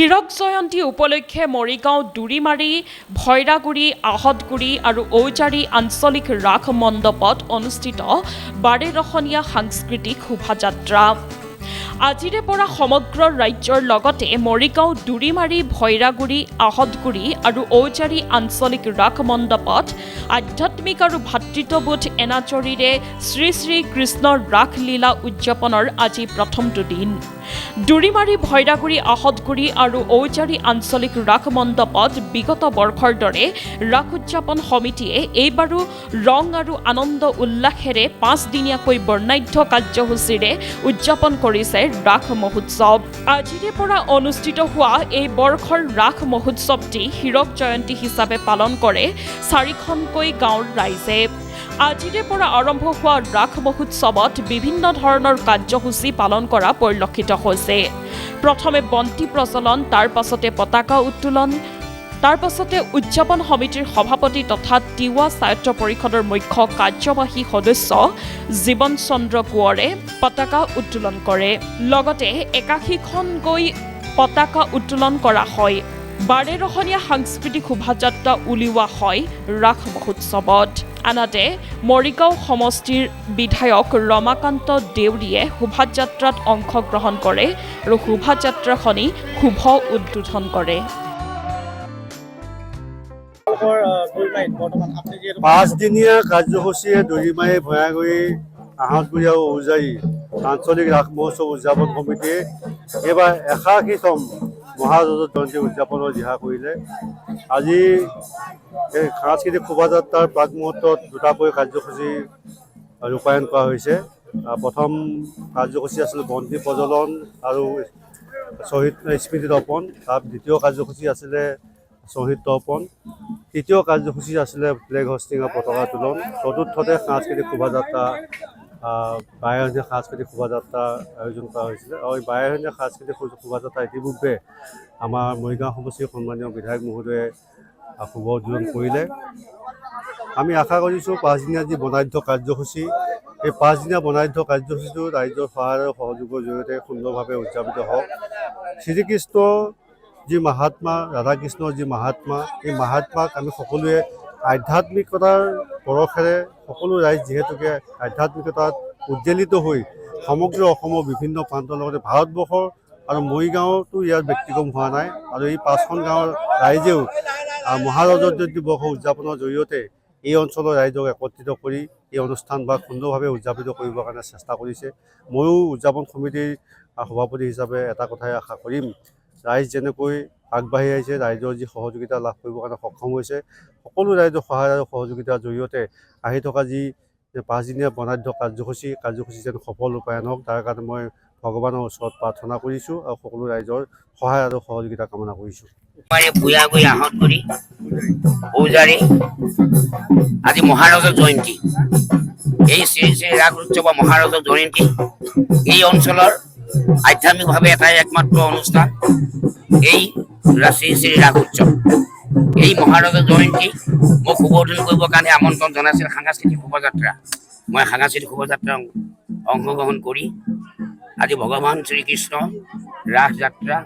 হীৰক জয়ন্তী উপলক্ষে মৰিগাঁও দুৰিমাৰী ভৈৰাগুৰি আহতগুৰি আৰু ঔজাৰী আঞ্চলিক ৰাস মণ্ডপত অনুষ্ঠিত 12ৰখনীয়া সাংস্কৃতিক শোভাযাত্ৰা। আজিৰে পৰা সমগ্ৰ ৰাজ্যৰ লগতে মৰিগাঁও দুৰিমাৰী ভৈৰাগুৰি আহতগুৰি আৰু ঔজাৰী আঞ্চলিক ৰাস মণ্ডপত আধ্যাত্মিক আৰু ভাতৃত্ববোধ এনাজৰীৰে শ্ৰী শ্ৰী কৃষ্ণৰ ৰাসলীলা উদযাপনৰ আজি প্ৰথমটো দিন। দুৰিমাৰী ভৈৰাগুৰি আহতগুৰি আৰু ঔজাৰী আঞ্চলিক ৰাস মণ্ডপত বিগত বৰ্ষৰ দৰে ৰাস উদযাপন সমিতিয়ে এইবাৰো ৰং আৰু আনন্দ উল্লাসেৰে 5 দিনীয়াকৈ বৰ্ণাঢ্য কাৰ্যসূচীৰে উদযাপন কৰিছে ৰাস মহোৎসৱ। আজিৰে পৰা অনুষ্ঠিত হোৱা এই বৰ্ষৰ ৰাস মহোৎসৱটি হীৰক জয়ন্তী হিচাপে পালন কৰে 4খনকৈ গাঁৱৰ ৰাইজে। আজিৰে পৰা আৰম্ভ হোৱা ৰাস মহোৎসৱত বিভিন্ন ধৰণৰ কাৰ্যসূচী পালন কৰা পৰিলক্ষিত হৈছে। প্ৰথমে বন্তি প্ৰজ্বলন, তাৰ পাছতে পতাকা উত্তোলন, তাৰ পাছতে উদযাপন সমিতিৰ সভাপতি তথা তিৱা স্বায়ত্ত পৰিষদৰ মুখ্য কাৰ্যবাহী সদস্য জীৱন চন্দ্ৰ কোঁৱৰে পতাকা উত্তোলন কৰে। লগতে 81খনকৈ পতাকা উত্তোলন কৰা হয়। 12ৰখনীয়া সাংস্কৃতিক শোভাযাত্ৰা উলিওৱা হয় ৰাস মহোৎসৱত। আনহাতে মৰিগাঁও সমষ্টিৰ বিধায়ক ৰমাকান্ত দেউৰীয়ে শোভাযাত্ৰাত অংশগ্ৰহণ কৰে আৰু শোভাযাত্ৰাখনি শুভ উদ্বোধন কৰে। 5 দিনীয়া কাৰ্যসূচীয়ে দুৰিমাৰী ভৈৰাগুৰি আহতগুৰি আৰু ঔজাৰী আঞ্চলিক ৰাস মহোৎসৱ উদযাপন সমিতিয়ে এইবাৰ 81তম মহাৰজত জয়ন্তী উদযাপনৰ দিহা কৰিলে। আজি এই সাংস্কৃতিক শোভাযাত্ৰাৰ প্ৰাক মুহূৰ্তত দুটাকৈ কাৰ্যসূচী ৰূপায়ণ কৰা হৈছে। প্ৰথম কাৰ্যসূচী আছিল বন্তি প্ৰজ্বলন আৰু শ্বহীদ স্মৃতি তৰ্পণ। তাৰ দ্বিতীয় কাৰ্যসূচী আছিলে শ্বহীদ তৰ্পণ। তৃতীয় কাৰ্যসূচী আছিলে ফ্লেগ হোষ্টিং আৰু পতাকা উত্তোলন। চতুৰ্থতে সাংস্কৃতিক শোভাযাত্ৰা 12ৰখনীয়া সাংস্কৃতিক শোভাযাত্ৰা আয়োজন কৰা হৈছিলে। আৰু এই 12ৰখনীয়া সাংস্কৃতিক শোভাযাত্ৰা ইতিপূৰ্বে আমাৰ মৰিগাঁও সমষ্টিৰ সন্মানীয় বিধায়ক মহোদয়ে শুভ উদ্বোধন কৰিলে। আমি আশা কৰিছোঁ 5 দিনীয়া যি বৰ্ণাঢ্য কাৰ্যসূচী, এই 5 দিনীয়া বৰ্ণাঢ্য কাৰ্যসূচীটো ৰাইজৰ সহায় আৰু সহযোগৰ জৰিয়তে সুন্দৰভাৱে উদযাপিত হওক। শ্ৰীকৃষ্ণ যি মহাত্মা, ৰাধাকৃষ্ণৰ যি মহাত্মা, এই মহাত্মাক আমি সকলোৱে আধ্যাত্মিকতাৰ পৰশেৰে সকলো ৰাইজ যিহেতুকে আধ্যাত্মিকতাত উজ্জ্বলিত হৈ সমগ্ৰ অসমৰ বিভিন্ন প্ৰান্তৰ লগতে ভাৰতবৰ্ষৰ আৰু মৰিগাঁৱতো ইয়াৰ ব্যতিক্ৰম হোৱা নাই। আৰু এই 5খন গাঁৱৰ ৰাইজেও মহাৰজত দিৱস উদযাপনৰ জৰিয়তে এই অঞ্চলৰ ৰাইজক একত্ৰিত কৰি এই অনুষ্ঠান বা সুন্দৰভাৱে উদযাপিত কৰিবৰ কাৰণে চেষ্টা কৰিছে। ময়ো উদযাপন সমিতিৰ সভাপতি হিচাপে এটা কথাই আশা কৰিম, ৰাইজ যেনেকৈ আগবাঢ়ি আহিছে, ৰাইজৰ যি সহযোগিতা লাভ কৰিবৰ কাৰণে সক্ষম হৈছে, সকলো ৰাইজৰ সহায় আৰু সহযোগিতাৰ জৰিয়তে আহি থকা যি 5 দিনীয়া বৰ্ণাঢ্য কাৰ্যসূচী যেন সফল ৰূপায়ণ হওক, তাৰ কাৰণে মই ভগৱানৰ ওচৰত প্ৰাৰ্থনা কৰিছোঁ আৰু সকলো ৰাইজৰ সহায় আৰু সহযোগিতা কামনা কৰিছোঁ। ভৈৰাগুৰি আহতগুৰি ঔজাৰী আজি মহাৰজৰ জয়ন্তী। এই শ্ৰী শ্ৰী ৰাস উৎসৱ মহাৰজৰ জয়ন্তী এই অঞ্চলৰ আধ্যাত্মিকভাৱে এটাই একমাত্ৰ অনুষ্ঠান, এই শ্ৰী শ্ৰী ৰাস উৎসৱ। এই মহাৰজৰ জয়ন্তী মোক শুভ উদ্বোধন কৰিবৰ কাৰণে আমন্ত্ৰণ জনাইছিল সাংস্কৃতিক শোভাযাত্ৰা। মই সাংস্কৃতিক শোভাযাত্ৰাত অংশগ্ৰহণ কৰি আজি ভগৱান শ্ৰীকৃষ্ণ ৰাস যাত্ৰা,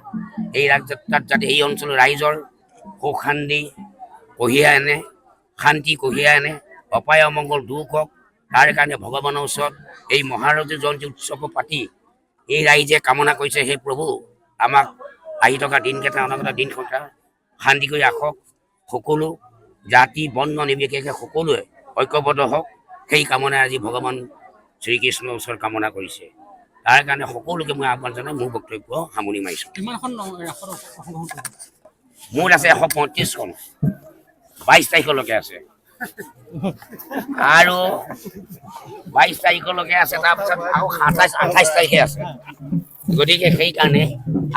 এই ৰাস যাত্ৰাত যাতে এই অঞ্চলৰ ৰাইজৰ সুখ শান্তি কঢ়িয়াই আনে, শান্তি কঢ়িয়াই আনে, অপায় অমংগল দূৰ হওক, তাৰ কাৰণে ভগৱানৰ ওচৰত এই মহাৰজৰ জয়ন্তী উৎসৱ পাতি এই ৰাইজে কামনা কৰিছে, হে প্ৰভু আমাক আহি থকা দিনকেইটা অনাগত দিনকেইটা শান্তি কৰি ৰাখক, সকলো জাতি বৰ্ণ নিৰ্বিশেষে সকলোৱে ঐক্যবদ্ধ হওক, সেই কামনাই আজি ভগৱান শ্ৰীকৃষ্ণৰ ওচৰত কামনা কৰিছে। তাৰ কাৰণে সকলোকে মই আহ্বান জনাই মোৰ বক্তব্য সামৰণি মাৰিছোঁ। মোৰ আছে 135খন, 22 তাৰিখলৈকে আছে আৰু 22 তাৰিখলৈকে আছে, তাৰপিছত আৰু 27-28 তাৰিখে আছে। গতিকে সেইকাৰণে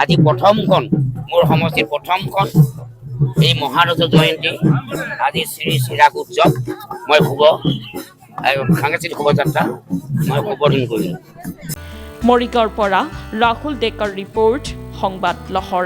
আজি প্ৰথমখন মোৰ সমষ্টিৰ প্ৰথমখন এই মহাৰজৰ জয়ন্তী, আজি শ্ৰী শ্ৰী ৰাস উৎসৱ মই সাংস্কৃতিক শোভাযাত্ৰা মই উদ্বোধন কৰিলোঁ। মৰিগাঁৱৰ পৰা ৰাহুল ডেকাৰ ৰিপৰ্ট, সংবাদ লহৰ।